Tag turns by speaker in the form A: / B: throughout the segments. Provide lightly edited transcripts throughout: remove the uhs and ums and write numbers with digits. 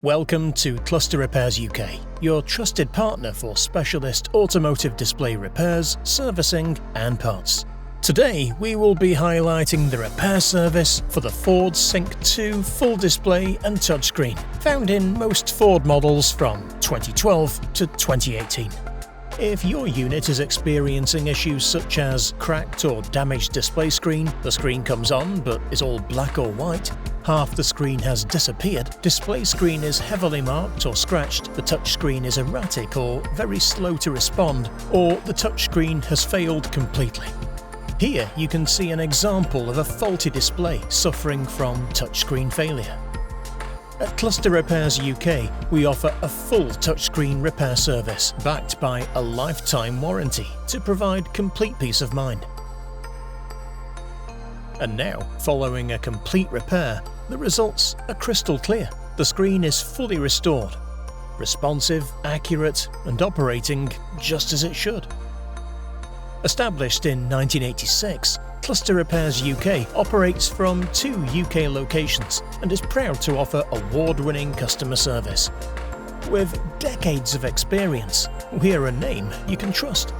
A: Welcome to Cluster Repairs UK, your trusted partner for specialist automotive display repairs, servicing and parts. Today we will be highlighting the repair service for the Ford Sync 2 full display and touchscreen, found in most Ford models from 2012 to 2018. If your unit is experiencing issues such as cracked or damaged display screen, the screen comes on but is all black or white, half the screen has disappeared, display screen is heavily marked or scratched, the touchscreen is erratic or very slow to respond, or the touchscreen has failed completely. Here you can see an example of a faulty display suffering from touchscreen failure. At Cluster Repairs UK, we offer a full touchscreen repair service backed by a lifetime warranty to provide complete peace of mind. And now, following a complete repair, the results are crystal clear. The screen is fully restored, responsive, accurate, and operating just as it should. Established in 1986, Cluster Repairs UK operates from 2 UK locations and is proud to offer award-winning customer service. With decades of experience, we're a name you can trust.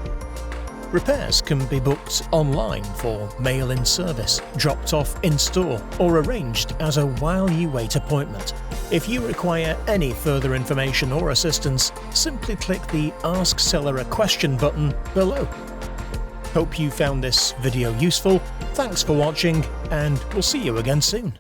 A: Repairs can be booked online for mail-in service, dropped off in-store, or arranged as a while-you-wait appointment. If you require any further information or assistance, simply click the Ask Seller a Question button below. Hope you found this video useful, thanks for watching, and we'll see you again soon.